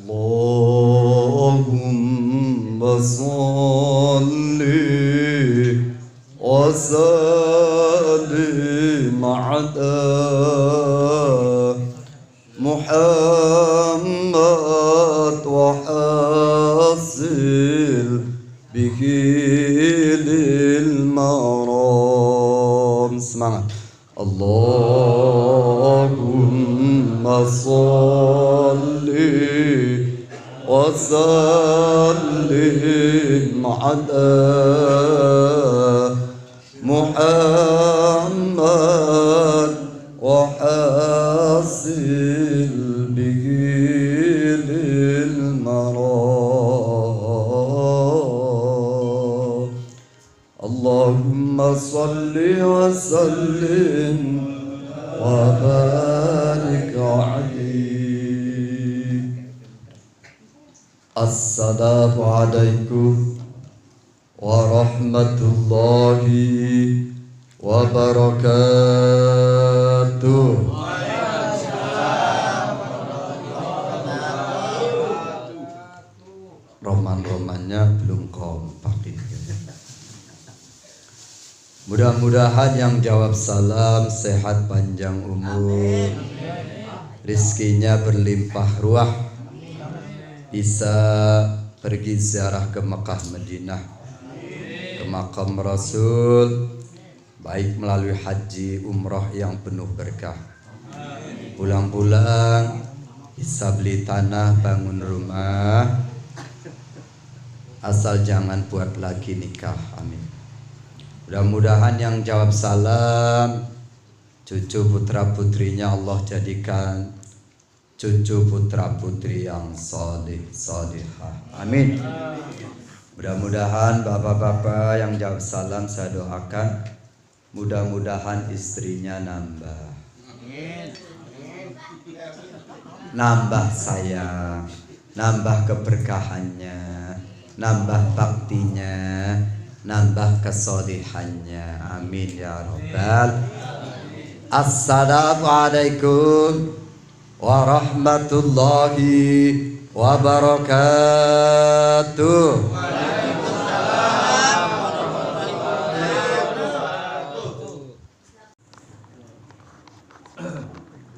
Allahumma salli wa sallim ala Muhammad wa hasil bihi lil maram. Semangat. Allahumma salli wa sallim ala Muhammad wa hasil bihi lil maram. Allahumma salli wa sallim wa barik alaihi. Assalamualaikum warahmatullahi wabarakatuh. Roman-romannya belum kompak ini. Mudah-mudahan yang jawab salam sehat panjang umur, rizkinya berlimpah ruah, bisa pergi ziarah ke Mekah Madinah, ke makam Rasul, baik melalui haji umroh yang penuh berkah. Pulang-pulang bisa beli tanah, bangun rumah, asal jangan buat lagi nikah. Amin. Mudah-mudahan yang jawab salam cucu putra putrinya Allah jadikan cucu putra putri yang soleh solehah. Amin. Mudah-mudahan bapak-bapak yang jawab salam saya doakan mudah-mudahan istrinya nambah sayang, nambah keberkahannya, nambah baktinya, nambah kesolihannya. Amin ya rabbal. Assalamualaikum warahmatullahi wabarakatuh.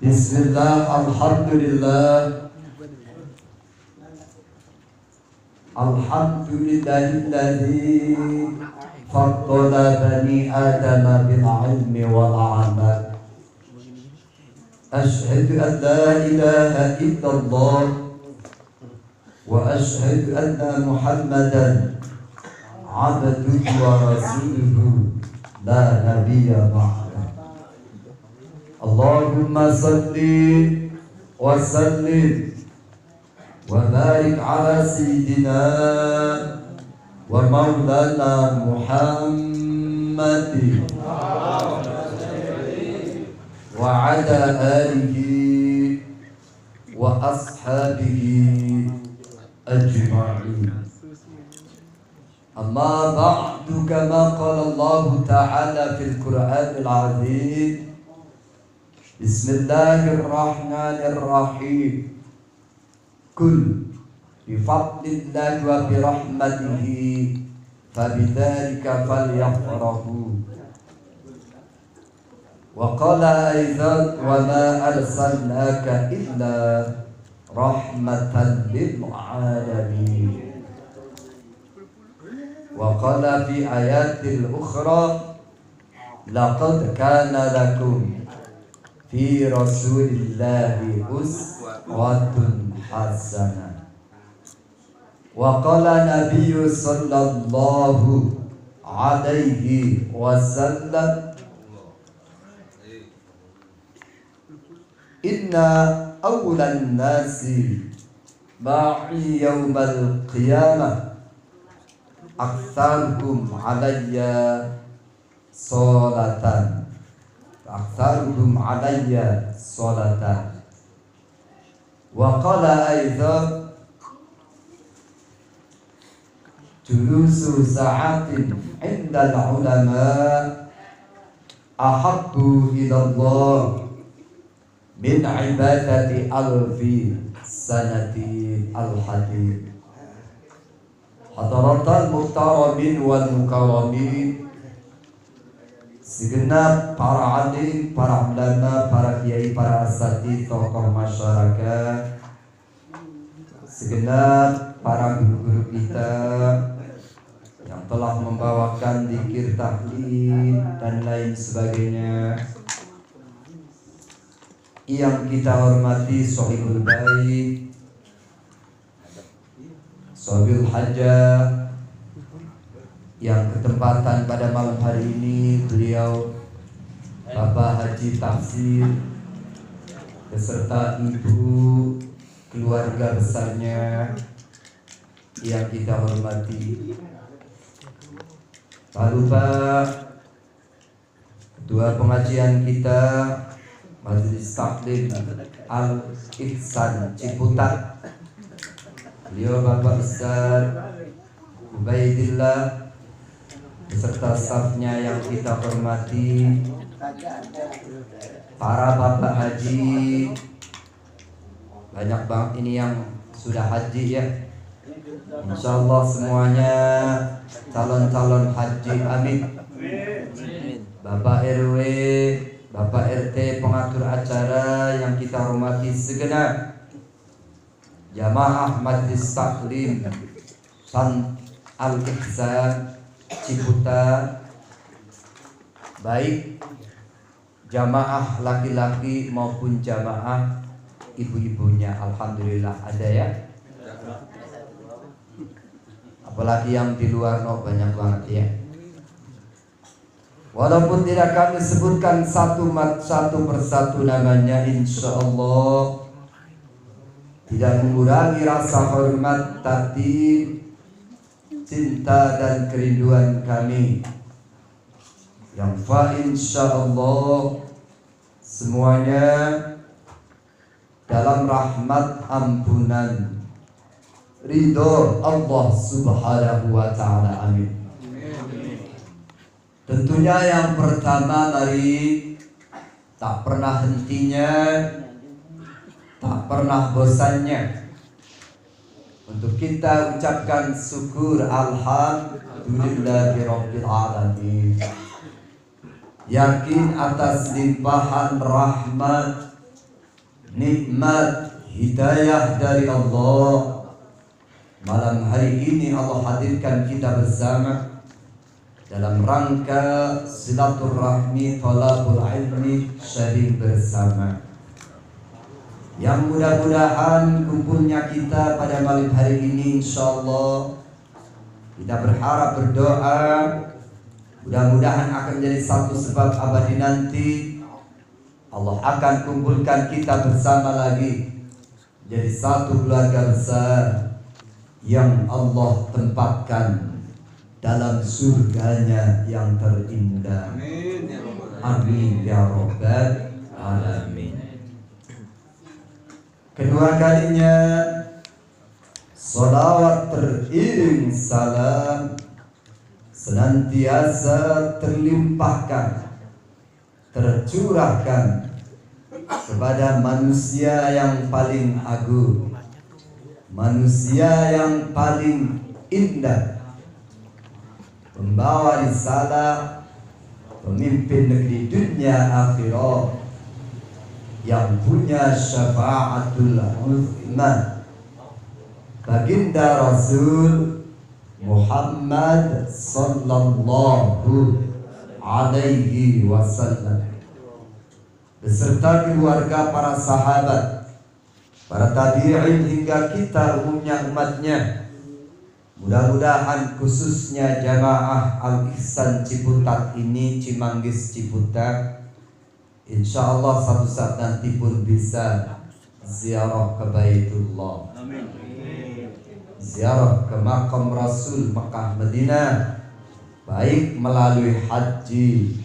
Bismillah, alhamdulillah, alhamdulillahilladzi faddala bani adama bil ilmi wal amal. Ashhadu an la ilaha illallah wa ashhadu anna Muhammadan abduhu wa rasuluhu la nabiyya ba'da. Allahumma salli wa sallim wa barik ala sayyidina wa maulana Muhammadin wa ala alihi wa ashabihi ajma'in. Amma ba'du, kama qala Allah ta'ala fil Qur'anil 'azim. Bismillahirrahmanirrahim. Kul bifadlillahi wa birahmatihi fabidzalika falyafrahu. Wa qala aidan wa ma arsalnaka illa rahmatan lil alamin. Wa qala fi ayatil ukhra laqad kana lakum fi rasulillahi uswatun hasanah. Wa qala nabiyyu sallallahu alaihi wasallam inna awlan nasi ma'i yawmal qiyamah aktsaruhum alayya salatan aktsaruhum alayya salatan. Wa qala aidan julusu sa'atin indal ulama ahabbu ila Allah min ibadati alfi sanati al-hadid. Hadaratal muhtaramin wal mukarramin, segenap para alim, para ulama, para kiai, para asatidz, tokoh masyarakat, segenap para guru-guru kita yang telah membawakan zikir, tahlil dan lain sebagainya, yang kita hormati Shahibul Bait, Shahibul Hajah, yang ketempatan pada malam hari ini beliau Bapak Haji Tafsir beserta ibu, keluarga besarnya yang kita hormati. Tak lupa ketua pengajian kita Majelis Taklim Al-Ihsan Ciputat, beliau Bapak Ustaz Ubaidillah beserta stafnya yang kita hormati, para Bapak Haji, banyak banget ini yang sudah haji ya. Insyaallah semuanya calon-calon haji, amin. Bapak RW, Bapak RT, pengatur acara yang kita hormati segenap jamaah Majelis Taklim Al-Ihsan Ciputat, baik jamaah laki-laki maupun jamaah ibu-ibunya, alhamdulillah ada ya. Apalagi yang di luar banyak banget ya. Walaupun tidak kami sebutkan satu persatu namanya, insya Allah tidak mengurangi rasa hormat, tapi cinta dan kerinduan kami yang insya Allah semuanya dalam rahmat ampunan ridho Allah Subhanahu wa ta'ala, amin. Tentunya yang pertama, mari tak pernah hentinya, tak pernah bosannya untuk kita ucapkan syukur alhamdulillahirabbil alamin. Yakin atas limpahan rahmat, nikmat, hidayah dari Allah, malam hari ini Allah hadirkan kita bersama dalam rangka silaturahmi, thalabul ilmi, sharing bersama, yang mudah-mudahan kumpulnya kita pada malam hari ini insyaallah kita berharap, berdoa mudah-mudahan akan menjadi satu sebab abadi nanti Allah akan kumpulkan kita bersama lagi jadi satu keluarga besar yang Allah tempatkan dalam surganya yang terindah. Amin ya rabbal alamin. Kedua kalinya salawat teriring salam senantiasa terlimpahkan, tercurahkan kepada manusia yang paling agung, manusia yang paling indah, pembawa risalah, pemimpin negeri dunia akhirat, yang punya syafaatul uzma, baginda Rasul Muhammad sallallahu alaihi wasallam beserta keluarga, para sahabat, para tabi'in hingga kita umumnya umatnya. Mudah-mudahan khususnya jamaah Al-Ihsan Ciputat ini, Cimanggis Ciputat, insya Allah satu saat nanti pun bisa ziarah ke Baitullah, ziarah ke makam Rasul Mekah Madinah, baik melalui haji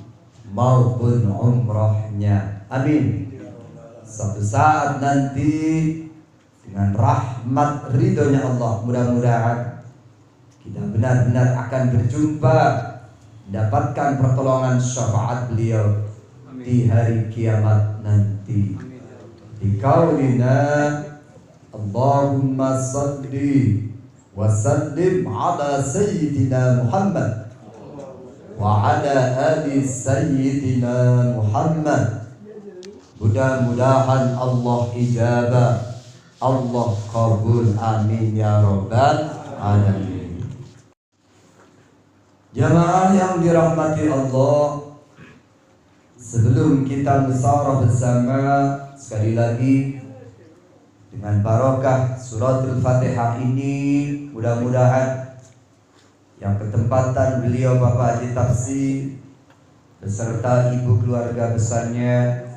maupun umrahnya, amin. Satu saat nanti dengan rahmat ridhonya Allah, mudah-mudahan kita benar-benar akan berjumpa, mendapatkan pertolongan syafaat beliau di hari kiamat nanti. Di qaulina Allahumma salli wa sallim ala Sayyidina Muhammad wa ala ali Sayyidina Muhammad. Mudah-mudahan Allah ijabah, Allah kabul, amin ya rabbal alamin. Jamaah yang dirahmati Allah, sebelum kita musyawarah bersama, sekali lagi dengan barokah suratul Fatihah ini, mudah-mudahan yang ketempatan beliau Bapak Haji Tafsir beserta ibu keluarga besarnya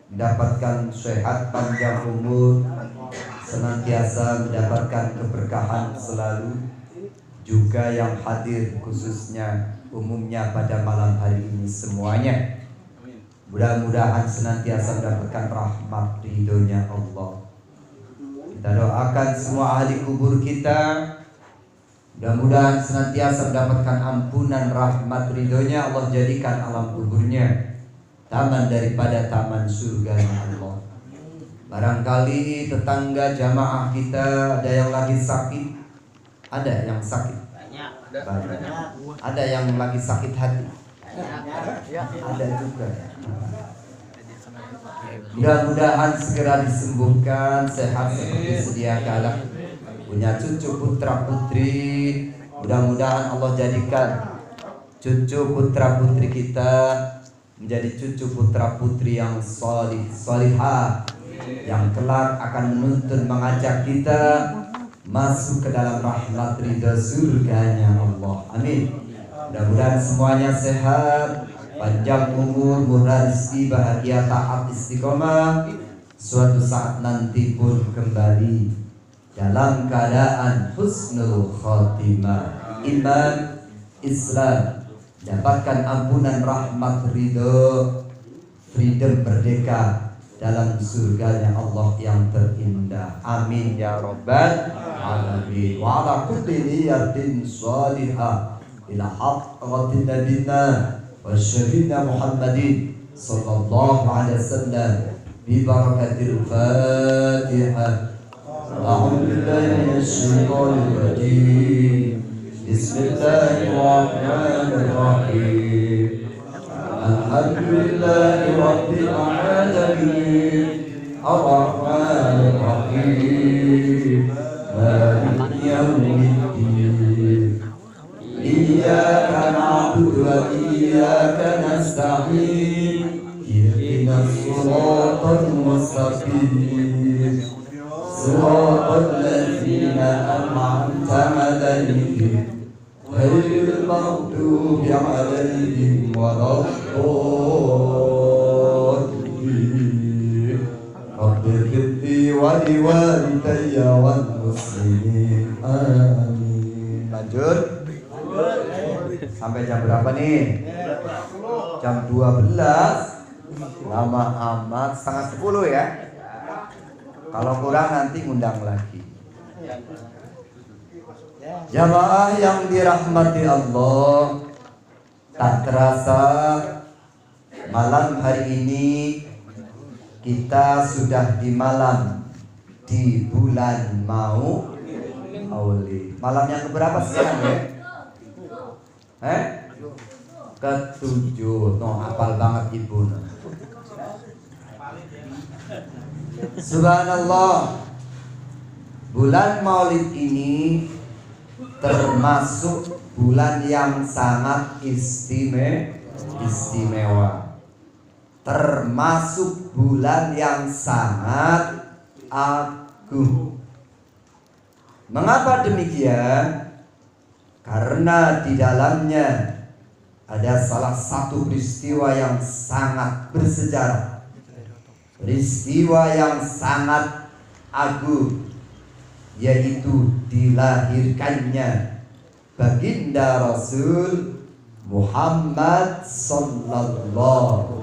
mendapatkan sehat panjang umur, senantiasa mendapatkan keberkahan selalu, juga yang hadir khususnya umumnya pada malam hari ini semuanya. Mudah-mudahan senantiasa mendapatkan rahmat ridhonya Allah. Kita doakan semua ahli kubur kita, mudah-mudahan senantiasa mendapatkan ampunan rahmat ridhonya Allah, jadikan alam kuburnya taman daripada taman surganya Allah. Barangkali tetangga jamaah kita ada yang lagi sakit, ada yang sakit banyak. Ada yang lagi sakit hati, ada juga. Mudah-mudahan segera disembuhkan, sehat seperti sedia kala. Punya cucu putra putri, mudah-mudahan Allah jadikan cucu putra putri kita menjadi cucu putra putri yang salih, salihah, yang kelak akan menuntun mengajak kita masuk ke dalam rahmat ridha surganya Allah. Amin. Mudah-mudahan semuanya sehat, panjang umur, murah rezeki, bahagia, taat, istiqomah, suatu saat nanti pun kembali dalam keadaan husnul khotimah, iman, Islam, dapatkan ampunan rahmat ridho, freedom merdeka dalam surganya Allah yang terindah. Amin ya rabbal alamin. Wa ala kulli niyatin salihah ila haqqatin nabiyina wa syafina Muhammadin sallallahu alaihi wasallam bi barakatil Fatihah. A'udzu billahi minasy syaithanir rajim. Bismillahirrahmanirrahim. Alhamdulillahi rabbil alamin. Ar-Rahmanir Rahim. Maliki yaumiddin. Iyyaka na'budu wa iyyaka nasta'in. Ihdinas siratal mustaqim. Siratal ladzina an'amta 'alaihim ghairil maghdubi 'alaihim waladdallin. Rabbi ighfirli wa liwalidayya wal muslimin. Amin. Lanjut. Sampai jam berapa nih? Jam 12. Lama amat, setengah 10 ya. Kalau kurang nanti ngundang lagi. Jamaah yang dirahmati Allah, tak terasa malam hari ini kita sudah di malam di bulan Maulid. Malam yang keberapa sekarang ya? Ke-7. No, hafal banget ibu. Subhanallah. Bulan Maulid ini termasuk bulan yang sangat istimewa. Termasuk bulan yang sangat agung. Mengapa demikian? Karena di dalamnya ada salah satu peristiwa yang sangat bersejarah, peristiwa yang sangat agung, yaitu dilahirkannya baginda Rasul Muhammad sallallahu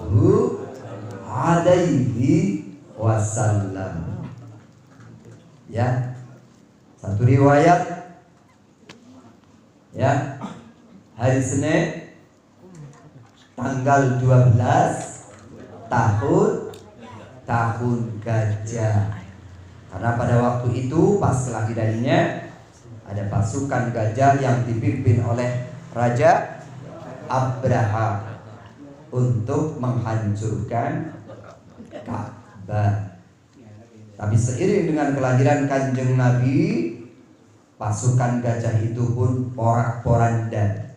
alaihi wasallam. Ya, satu riwayat ya, hari Senin tanggal 12 tahun gajah. Karena pada waktu itu pas kelahirannya ada pasukan gajah yang dipimpin oleh Raja Abraha untuk menghancurkan Ka'bah. Tapi seiring dengan kelahiran Kanjeng Nabi, pasukan gajah itu pun porak-poranda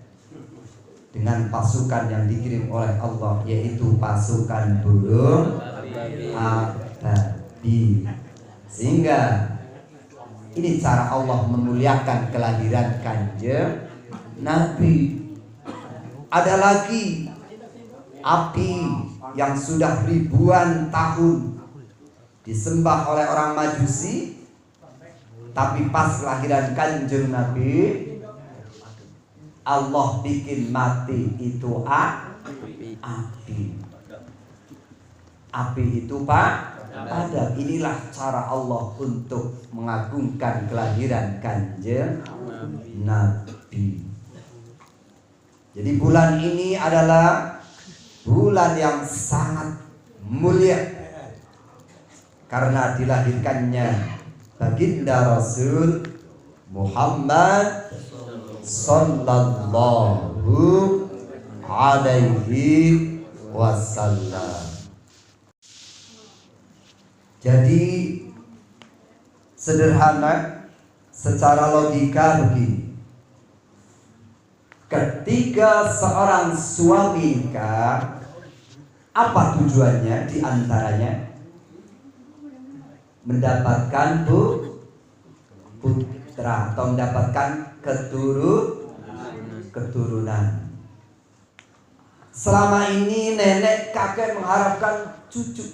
dengan pasukan yang dikirim oleh Allah, yaitu pasukan burung ababil. Sehingga ini cara Allah memuliakan kelahiran Kanjeng Nabi. Ada lagi api yang sudah ribuan tahun disembah oleh orang Majusi, tapi pas kelahiran Kanjeng Nabi Allah bikin mati itu api. Api itu padam. Inilah cara Allah untuk mengagungkan kelahiran Kanjeng Nabi. Jadi bulan ini adalah bulan yang sangat mulia karena dilahirkannya baginda Rasul Muhammad sallallahu alaihi wasallam. Jadi sederhana secara logika begini. Ketika seorang suami nikah, apa tujuannya? Di antaranya mendapatkan putra atau mendapatkan keturunan. Selama ini nenek kakek mengharapkan cucu.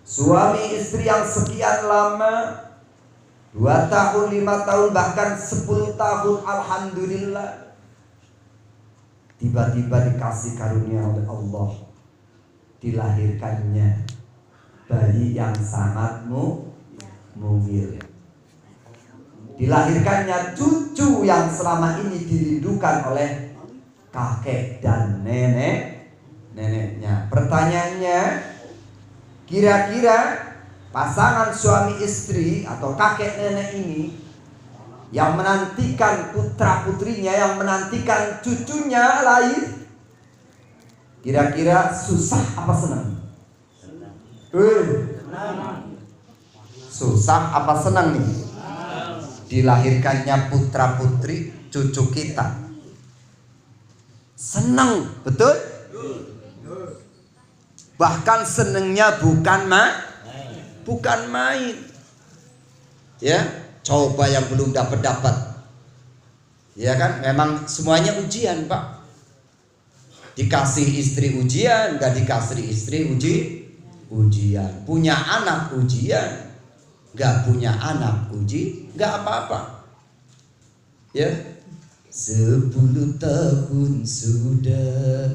Suami istri yang sekian lama, 2 tahun, 5 tahun, bahkan 10 tahun, alhamdulillah, tiba-tiba dikasih karunia oleh Allah, dilahirkannya bayi yang sangat mungil. Dilahirkannya cucu yang selama ini dirindukan oleh kakek dan neneknya. Pertanyaannya, kira-kira pasangan suami istri atau kakek nenek ini yang menantikan putra putrinya, yang menantikan cucunya lahir, kira-kira susah apa senang? Susah apa senang nih? Dilahirkannya putra putri cucu kita. Senang, betul? Bahkan senengnya bukan main. Ya, coba yang belum dapat. Ya kan, memang semuanya ujian, Pak. Dikasih istri ujian, gak dikasih istri ujian. Punya anak ujian, gak punya anak gak apa-apa. Ya, 10 tahun sudah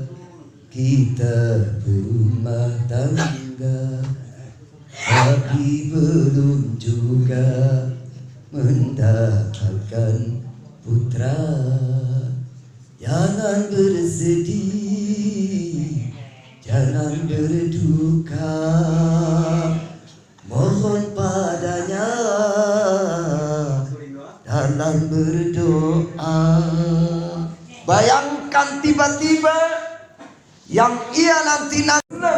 kita berumah tangga, tapi belum juga mendapatkan putra. Jangan bersedih, jangan berduka, mohon padanya dalam berdoa. Bayangkan tiba-tiba yang ia nanti-nanti,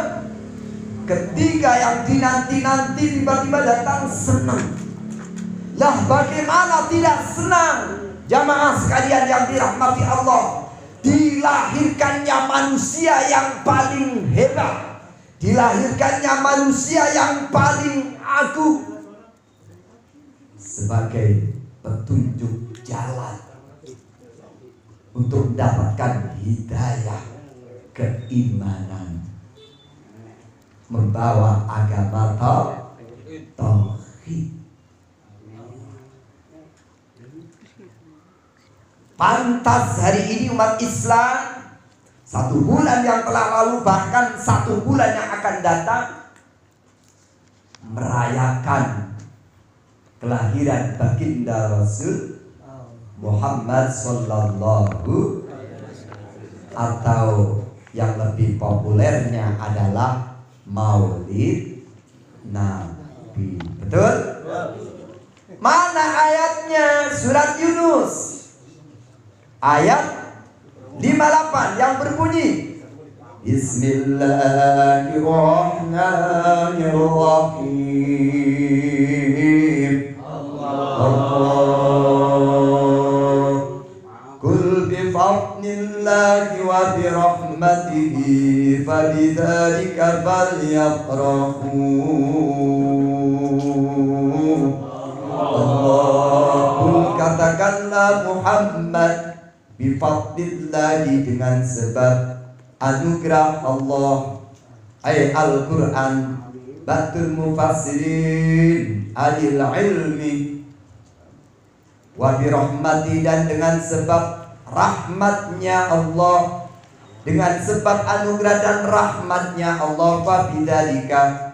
ketika yang dinanti-nanti tiba-tiba datang senang. Lah bagaimana tidak senang? Jamaah sekalian yang dirahmati Allah, dilahirkannya manusia yang paling hebat, dilahirkannya manusia yang paling agung sebagai petunjuk jalan untuk mendapatkan hidayah keimanan, membawa agama tauhid. Pantas hari ini umat Islam 1 bulan yang telah lalu, bahkan 1 bulan yang akan datang, merayakan kelahiran baginda Rasul Muhammad sallallahu, atau yang lebih populernya adalah Maulid Nabi. Betul? Mana ayatnya? Surat Yunus ayat 58 yang berbunyi Bismillahirrahmanirrahim. Qul bi fadlillahi wa bi rahmatihi fabidzalika falyafrahu. Allahumma katakanlah Muhammad bifadlillahi dengan sebab anugerah Allah Al-Quran batul mufassirin alil ilmi wa birahmati dan dengan sebab rahmatnya Allah, dengan sebab anugerah dan rahmatnya Allah, fabidzalika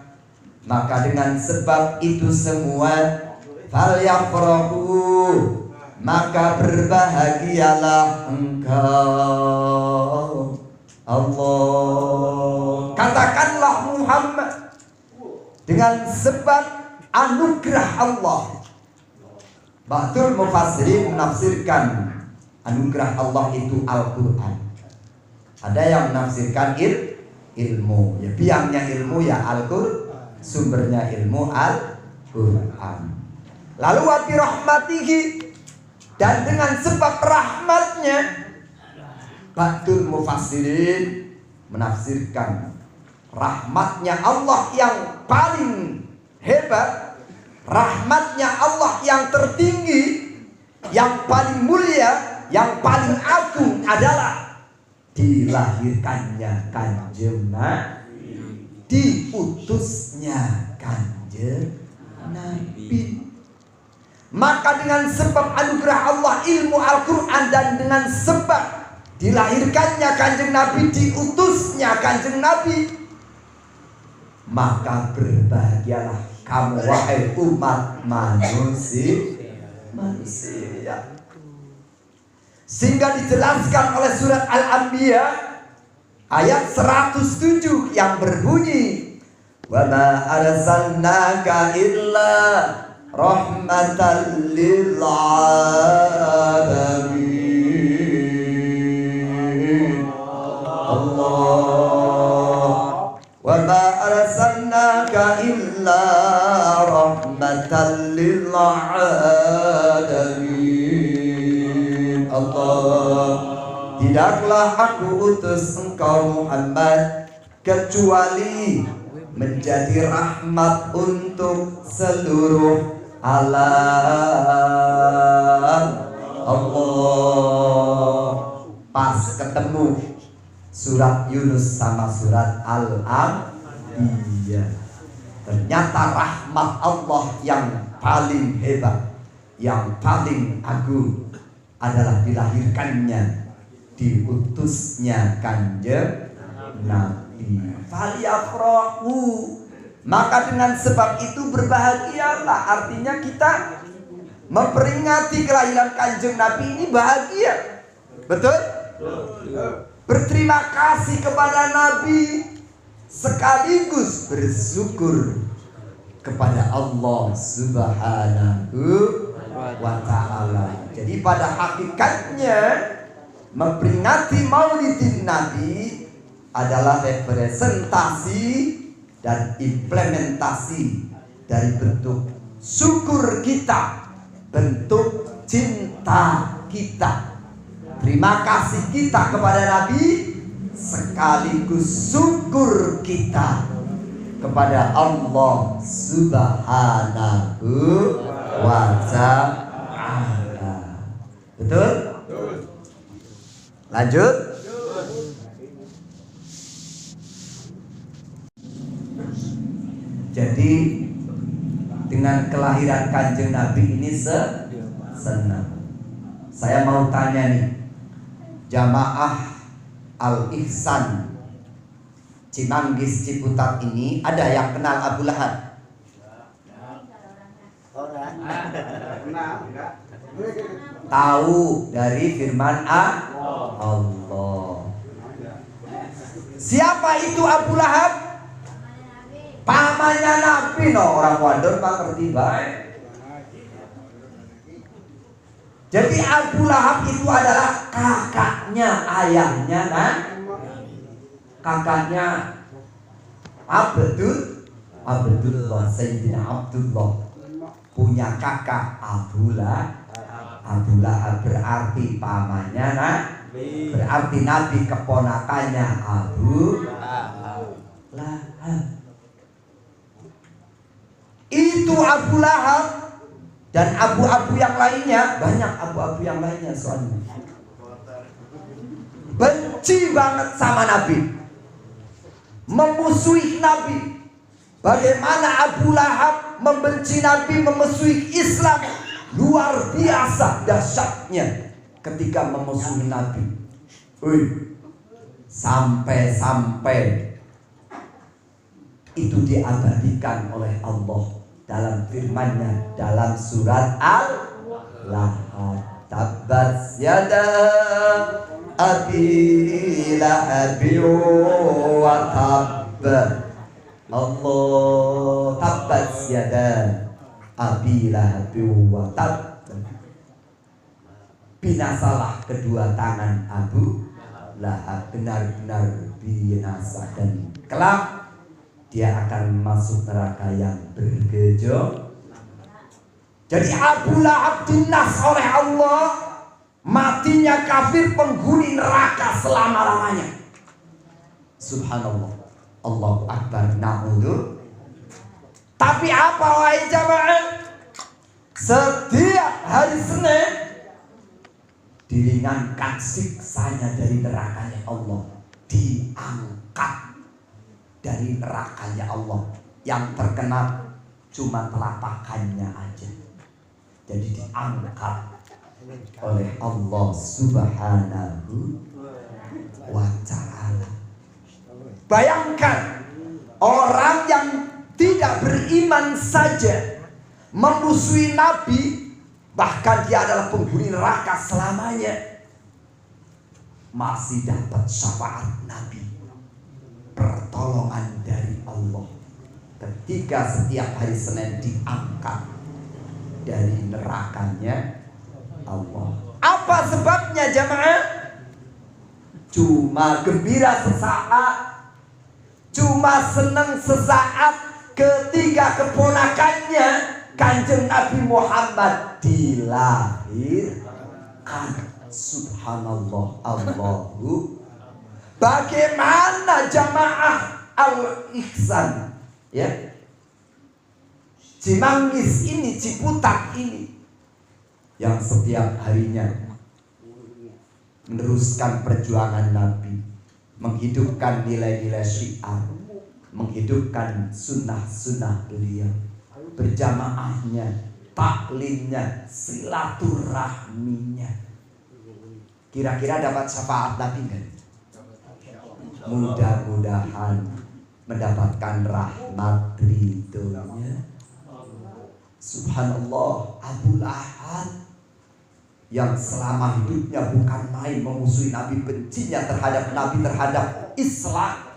maka dengan sebab itu semua falyafrahu maka berbahagialah engkau. Allah katakanlah Muhammad dengan sebab anugerah Allah. Ba'dul mufassirin menafsirkan anugerah Allah itu Al-Quran. Ada yang menafsirkan ilmu. Ya, biangnya ilmu ya Al-Quran, sumbernya ilmu Al-Quran. Lalu wa bi rahmatihi dan dengan sebab rahmatnya, ba'dul mufassirin menafsirkan rahmatnya Allah yang paling hebat, rahmatnya Allah yang tertinggi, yang paling mulia, yang paling agung adalah dilahirkannya Kanjeng Nabi, diutusnya Kanjeng Nabi. Maka dengan sebab anugerah Allah ilmu Al-Quran dan dengan sebab dilahirkannya Kanjeng Nabi, diutusnya Kanjeng Nabi, maka berbahagialah kamu wahai umat manusia. Sehingga dijelaskan oleh surat Al-Anbiya ayat 107 yang berbunyi wa ma arsalnaka illa rahmatan lil alamin. Allah wa ma arsalnaka illa rahmatan lil alamin. Allah, tidaklah aku utus engkau Muhammad kecuali menjadi rahmat untuk seluruh alam. Allah, pas ketemu surat Yunus sama surat Al-Anbiya, ternyata rahmat Allah yang paling hebat, yang paling agung adalah dilahirkannya, diutusnya Kanjeng Nabi. Falyafrahu, maka dengan sebab itu berbahagialah. Artinya kita memperingati kelahiran Kanjeng Nabi ini bahagia. Betul? Berterima kasih kepada Nabi sekaligus bersyukur kepada Allah Subhanahu wa ta'ala. Jadi pada hakikatnya memperingati Maulidin Nabi adalah representasi dan implementasi dari bentuk syukur kita, bentuk cinta kita, terima kasih kita kepada Nabi, sekaligus syukur kita kepada Allah Subhanahu wa ta'ala. Betul? Lanjut. Jadi dengan kelahiran Kanjeng Nabi ini senang. Saya mau tanya nih, jamaah Al-Ihsan Cimanggis Ciputat ini ada yang kenal Abu Lahab? Tahu dari firman Allah. Siapa itu Abu Lahab? Pamannya Nabi no, orang wadon pak ngerti baik. Jadi Abu Lahab itu adalah kakaknya ayahnya kan? Kakaknya Abdullah Sayyidina Abdullah punya kakak Abu Lahab. Abu Lahab berarti pamannya berarti Nabi keponakannya Abu Lahab. Itu Abu Lahab dan abu-abu yang lainnya, banyak abu-abu yang lainnya soalnya. Benci banget sama Nabi, memusuhi Nabi. Bagaimana Abu Lahab membenci Nabi, memusuhi Islam, luar biasa dahsyatnya ketika memusuhi Nabi. Sampai itu diabadikan oleh Allah dalam firman-Nya dalam surat Al-Lahab. Tabbat yada abi lahabi wa tabb. Allah, tabbat yada abi lahabi wa tabb. Binasalah kedua tangan Abu Lahab, benar-benar binasa, dan kelak dia akan masuk neraka yang bergejolak. Jadi Abu Lahab dinas oleh Allah, matinya kafir, penghuni neraka selama-lamanya. Subhanallah, Allahu Akbar, na'udzu. Tapi apa wahai jamaah? Setiap hari Senin diringankan siksanya dari nerakanya Allah, diangkat dari nerakanya Allah. Yang terkena cuma telapakannya aja, jadi diangkat oleh Allah Subhanahu wa ta'ala. Bayangkan orang yang tidak beriman saja memusuhi Nabi, bahkan dia adalah penghuni neraka selamanya, masih dapat syafaat Nabi, pertolongan dari Allah ketika setiap hari Senin diangkat dari nerakanya Allah. Apa sebabnya jamaah? Cuma gembira sesaat, cuma senang sesaat ketika keponakannya Kanjeng Nabi Muhammad dilahirkan. Subhanallah, Allahu. Bagaimana jamaah Al-Ihsan, ya, Cimanggis ini, Ciputat ini, yang setiap harinya meneruskan perjuangan Nabi, menghidupkan nilai-nilai syiar, menghidupkan sunnah-sunnah beliau, berjamaahnya, taklimnya, silaturahminya. Kira-kira dapat syafaat Nabi kan? Mudah-mudahan mendapatkan rahmat ridhonya. Subhanallah, Abu Lahab yang selama hidupnya bukan main memusuhi Nabi, bencinya terhadap Nabi, terhadap Islam,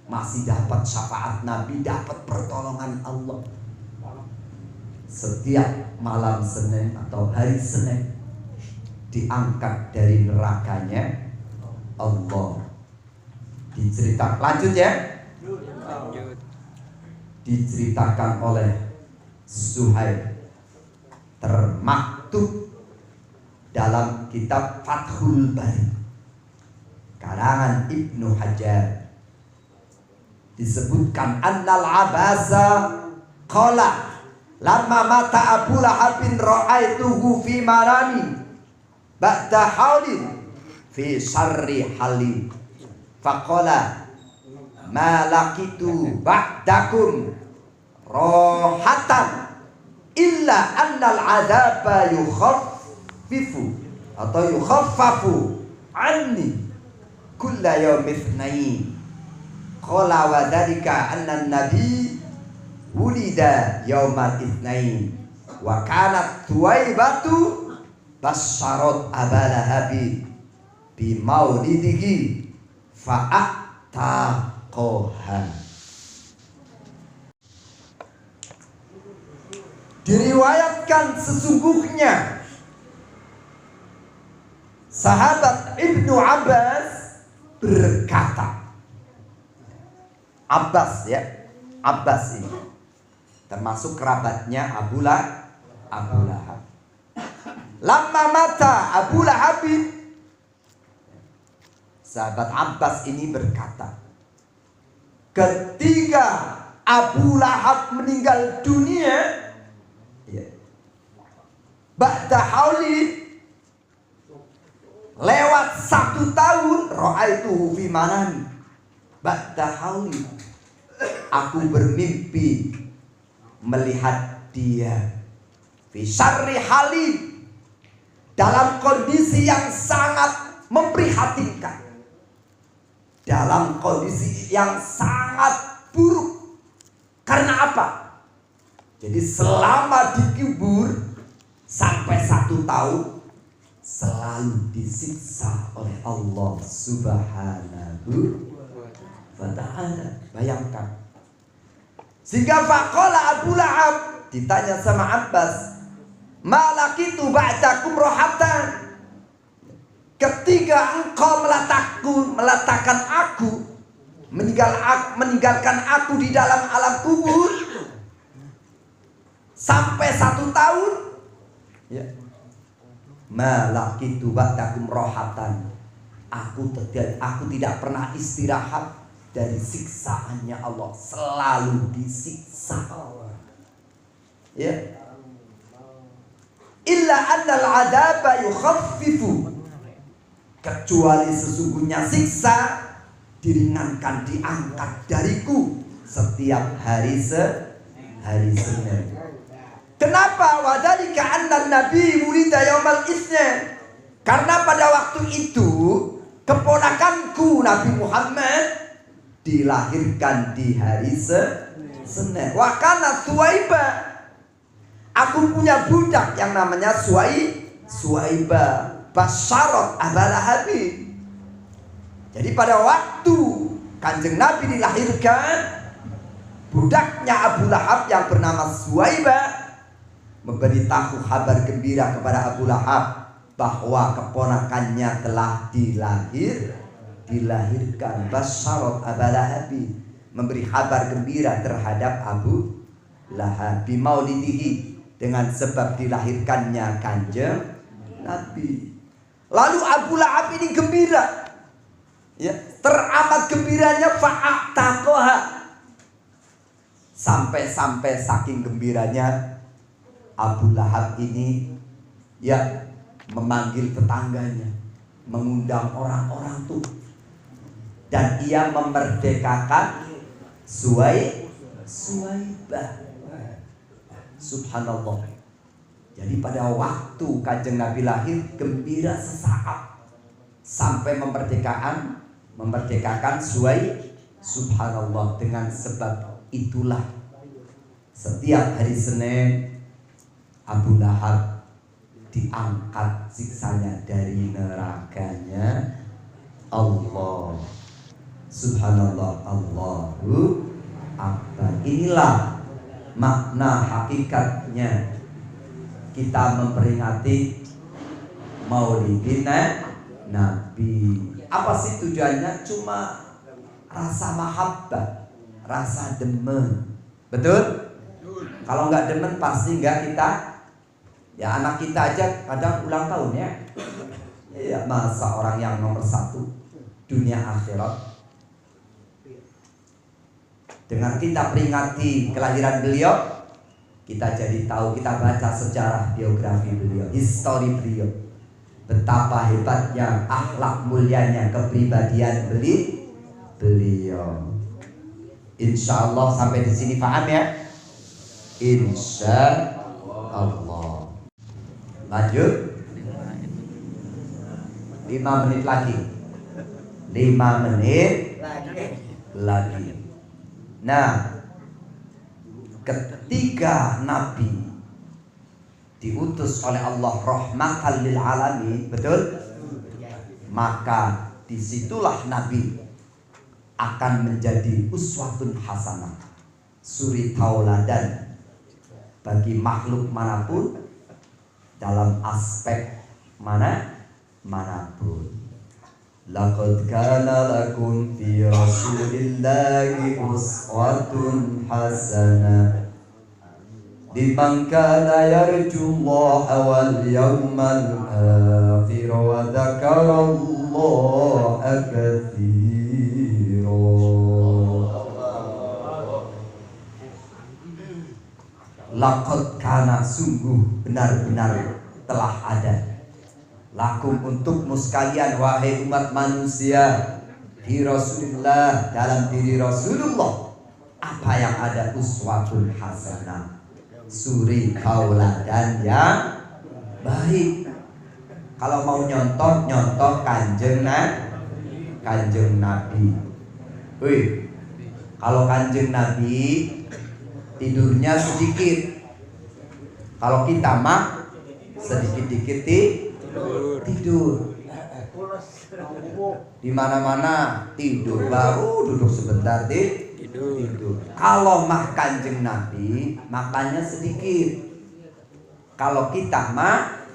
masih dapat syafaat Nabi, dapat pertolongan Allah. Setiap malam Senin atau hari Senin diangkat dari nerakanya Allah. Diceritakan, lanjut ya, diceritakan oleh Suhaib, termaktub dalam kitab Fathul Bari karangan Ibnu Hajar, disebutkan annal Abasa qala lamma mata Abu Lahabin ra'aituhu fi marami ba'da haulin fi syarri hali faqala ma laqitu ba'dakum rohatan illa annal azaba yukhaffifu atau yukhaffafu anni kulla yawmi itsnain qala wa dzalika anna nabi wulida yaumal itsnain wa kanat Thuwaibatu basyarat Abalahabi bi maulidihi fa'attaqoha. Diriwayatkan sesungguhnya sahabat Ibnu Abbas berkata, Abbas ya, Abbas ini termasuk kerabatnya Abu Lahab. Lama mata Abu Lahab, sahabat Abbas ini berkata, ketika Abu Lahab meninggal dunia, ba'da hauli, lewat 1 tahun, ra'aitu fi manami, ba'da hauli, aku bermimpi melihat dia fi syarri halim, dalam kondisi yang sangat memprihatinkan, dalam kondisi yang sangat buruk. Karena apa? Jadi selama dikubur sampai 1 tahun selalu disiksa oleh Allah Subhanahu wa ta'ala. Bayangkan. Sehingga faqala Abu Lahab, ditanya sama Abbas, malakitu ba'dakum rohatan, ketika engkau meletakkan aku, meninggalkan aku di dalam alam kubur sampai 1 tahun, ya, malakitu ba'dakum rohatan, aku tidak pernah istirahat dari siksaannya Allah, selalu disiksa. Ya. Illa annal adaba yukhaffifu, kecuali sesungguhnya siksa diringankan, diangkat dariku setiap hari Senin. Kenapa? Wadhalika anna nabi wulida yaumal itsnin, karena pada waktu itu keponakanku Nabi Muhammad dilahirkan di hari Senin. Wa kana Suwaiba, aku punya budak yang namanya Suwaiba basyarat Abu Lahab. Jadi pada waktu Kanjeng Nabi dilahirkan, budaknya Abu Lahab yang bernama Suwaiba memberitahu kabar gembira kepada Abu Lahab bahwa keponakannya telah dilahirkan. Basyarat Abu Lahab, memberi kabar gembira terhadap Abu Lahab bimaulidihi, dengan sebab dilahirkannya Kanjeng Nabi. Lalu Abu Lahab ini gembira, ya, teramat gembiranya, fa'ataqoha, sampai saking gembiranya Abu Lahab ini, ya, memanggil tetangganya, mengundang orang-orang tuh, dan ia memerdekakan Suwaibah. Subhanallah. Jadi pada waktu Kanjeng Nabi lahir, gembira sesaat sampai memerdekakan Subhanallah. Dengan sebab itulah setiap hari Senin Abu Lahab diangkat siksanya dari nerakanya Allah. Subhanallah, Allahu Akbar. Inilah makna hakikatnya kita memperingati Maulidin Nabi. Apa sih tujuannya? Cuma rasa mahabbah, rasa demen. Betul? Kalau nggak demen pasti nggak kita. Ya, anak kita aja kadang ulang tahun ya. Ya, masa orang yang nomor 1 dunia akhirat, dengan kita peringati kelahiran beliau, kita jadi tahu, kita baca sejarah biografi beliau, histori beliau, betapa hebatnya, akhlak mulianya, kepribadian beliau. Insya Allah sampai di sini paham ya? Insya Allah. Lanjut. 5 menit lagi. 5 menit lagi. Nah, ketika Nabi diutus oleh Allah rahmatan lil alamin, betul? Maka disitulah Nabi akan menjadi uswatun hasanah, suri tauladan bagi makhluk manapun dalam aspek manapun. Laqad kana lakum fi rasulillahi uswatun hasanah liman kana yarjullaha wal yawmal akhir wa dzakarallaha katsiran. Laqad kana, sungguh benar-benar telah ada, lakum untukmu sekalian wahai umat manusia, di Rasulullah, dalam diri Rasulullah, apa yang ada? Uswatun hasanah, suri tauladan yang baik. Kalau mau nyontoh kanjeng Nabi. Wih, kalau kanjeng Nabi tidurnya sedikit, kalau kita mah sedikit-dikit tidur. Di mana-mana tidur, baru duduk sebentar tidur. Kalau mah kanjeng Nabi makannya sedikit. Kalau kita mah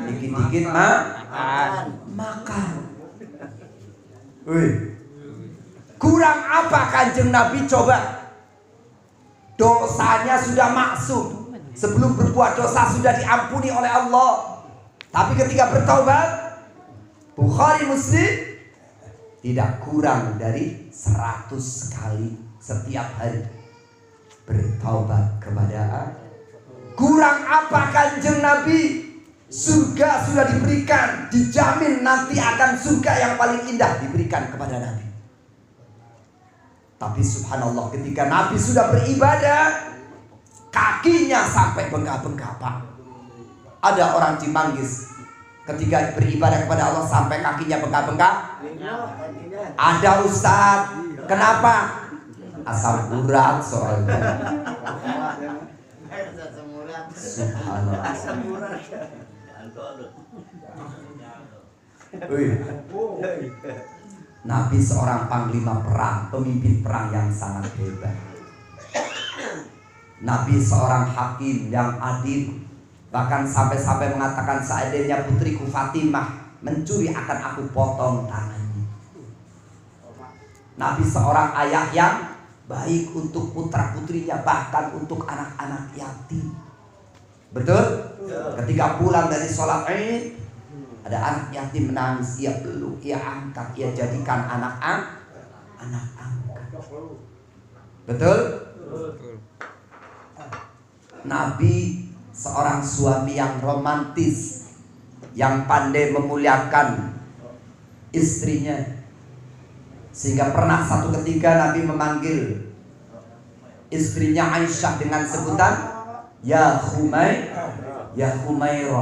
dikit-dikit makan. Wih, kurang apa kanjeng Nabi coba? Dosanya sudah maksum, sebelum berbuat dosa sudah diampuni oleh Allah. Tapi ketika bertaubat, Bukhari Muslim, tidak kurang dari 100 kali setiap hari bertaubat kepada Allah. Kurang apa kanjeng Nabi? Surga sudah diberikan, dijamin nanti akan surga yang paling indah diberikan kepada Nabi. Tapi subhanallah, ketika Nabi sudah beribadah, kakinya sampai bengkak-bengkak, Pak. Ada orang di Manggis ketika beribadah kepada Allah sampai kakinya bengkak-bengkak. Ada Ustaz, kenapa? Asam urat soalnya. Subhanallah. Nabi seorang panglima perang, pemimpin perang yang sangat hebat. Nabi seorang hakim yang adil, bahkan sampai-sampai mengatakan, seandainya putriku Fatimah mencuri akan aku potong tangannya. Nabi seorang ayah yang baik untuk putra-putrinya, bahkan untuk anak-anak yatim. Betul? Ketika pulang dari sholat Id, ada anak yatim menangis, ia peluk, ia angkat, ia jadikan anak angkat. Betul? Nabi seorang suami yang romantis, yang pandai memuliakan istrinya, sehingga pernah satu ketika Nabi memanggil istrinya Aisyah dengan sebutan Ya Humairah.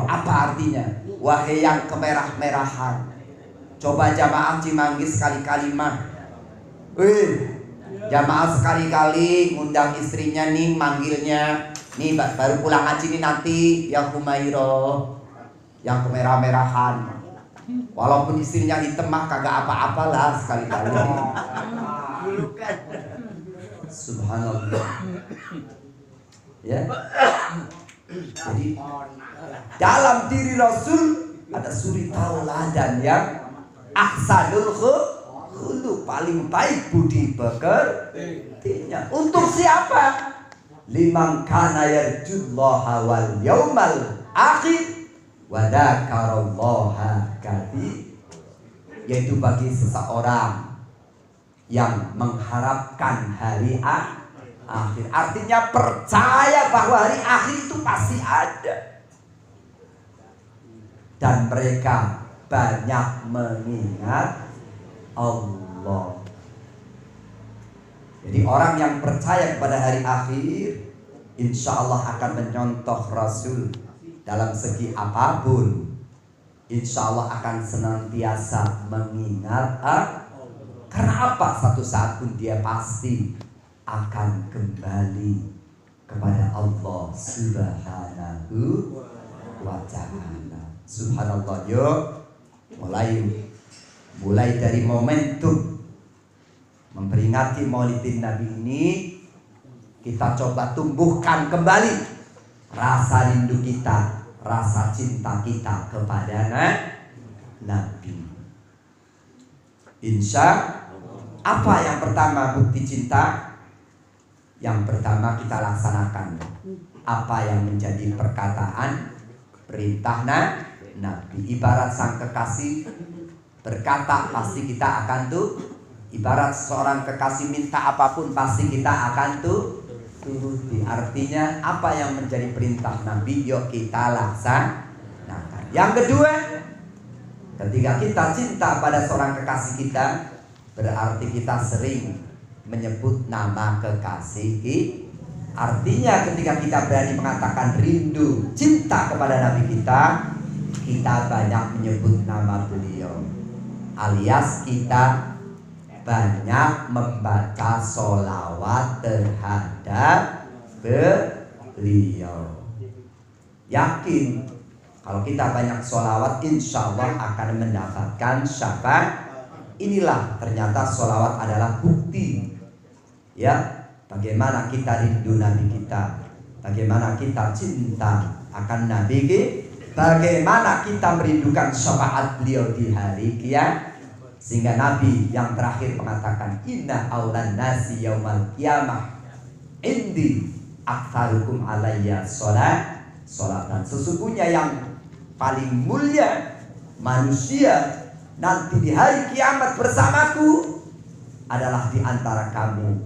Apa artinya? Wahai yang kemerah-merahan. Coba jamaah Cimanggis sekali-kali mah. Jamaah sekali-kali ngundang istrinya nih, manggilnya nih, baru pulang ngaji nih nanti Ya Humairah, yang kemerah-merahan. Walaupun istrinya hitam mah kagak apa-apalah sekali-kali. Subhanallah. Ya. Jadi dalam diri Rasul ada suri tauladan yang ahsanul khuluq, paling baik budi pekertinya. Untuk siapa? Liman kana yarjullaha wal yaumal akhir wa dzakarallaha katsiran, yaitu bagi seseorang yang mengharapkan hari akhir. Artinya percaya bahwa hari akhir itu pasti ada, dan mereka banyak mengingat Allah. Jadi orang yang percaya kepada hari akhir, insya Allah akan menyontoh Rasul dalam segi apapun. Insya Allah akan senantiasa mengingat karena apa? Satu saat pun dia pasti akan kembali kepada Allah Subhanahu wa ta'ala. Subhanallah. Yuk mulai dari momentum memperingati Maulidin Nabi ini, kita coba tumbuhkan kembali rasa rindu kita, rasa cinta kita kepada Nabi. Apa yang pertama bukti cinta? Yang pertama kita laksanakan apa yang menjadi perkataan perintah Nabi. Ibarat sang kekasih berkata, pasti kita akan ibarat seorang kekasih minta apapun, pasti kita akan turuti. Artinya apa yang menjadi perintah Nabi, yuk kita laksanakan. Yang kedua, ketika kita cinta pada seorang kekasih kita, berarti kita sering menyebut nama kekasih kita. Artinya ketika kita berani mengatakan rindu, cinta kepada Nabi kita banyak menyebut nama beliau. Alias kita banyak membaca sholawat terhadap beliau. Yakin kalau kita banyak sholawat, insya Allah akan mendapatkan syafaat. Inilah ternyata sholawat adalah bukti, ya, bagaimana kita rindu Nabi kita, bagaimana kita cinta akan Nabi kita, bagaimana kita merindukan syafaat beliau di hari kiamat. Sehingga Nabi yang terakhir mengatakan, inna aulan nasi yaumal qiyamah indi aktsarukum alayya sholatan. Sesungguhnya yang paling mulia manusia nanti di hari kiamat bersamaku adalah di antara kamu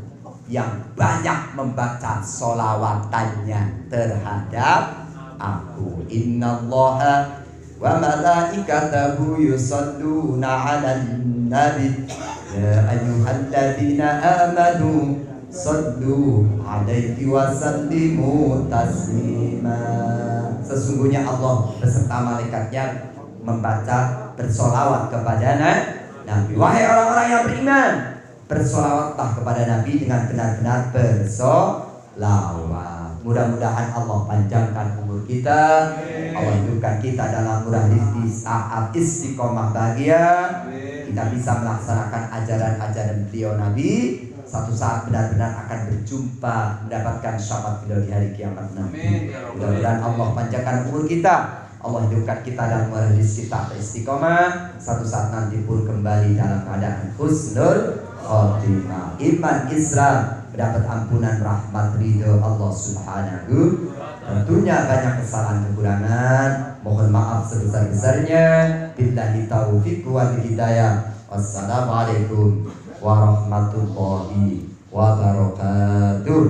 yang banyak membaca sholawatannya terhadap aku. Innallaha wa malaikatahu yusalluna 'alan nabi ya ayyuhalladzina amanu sallu 'alaihi wa sallimu taslima. Sesungguhnya Allah beserta malaikatnya membaca bersolawat kepada Nabi. Wahai orang-orang yang beriman, bersolawatlah kepada Nabi dengan benar-benar bersolawat. Mudah-mudahan Allah panjangkan umur kita, Allah hidupkan kita dalam murah rizki saat istiqomah bahagia. Kita bisa melaksanakan ajaran-ajaran beliau Nabi. Satu saat benar-benar akan berjumpa, mendapatkan syafaat beliau di hari kiamat nanti. Mudah-mudahan Allah panjangkan umur kita, Allah hidupkan kita dalam murah rizki kita beristiqomah. Satu saat nanti pun kembali dalam keadaan husnul khotimah, iman, Islam, mendapat ampunan rahmat ridho Allah subhanahu. Tentunya banyak kesalahan kekurangan, mohon maaf sebesar-besarnya. Billahi taufiq wal hidayah. Wassalamualaikum warahmatullahi wabarakatuh.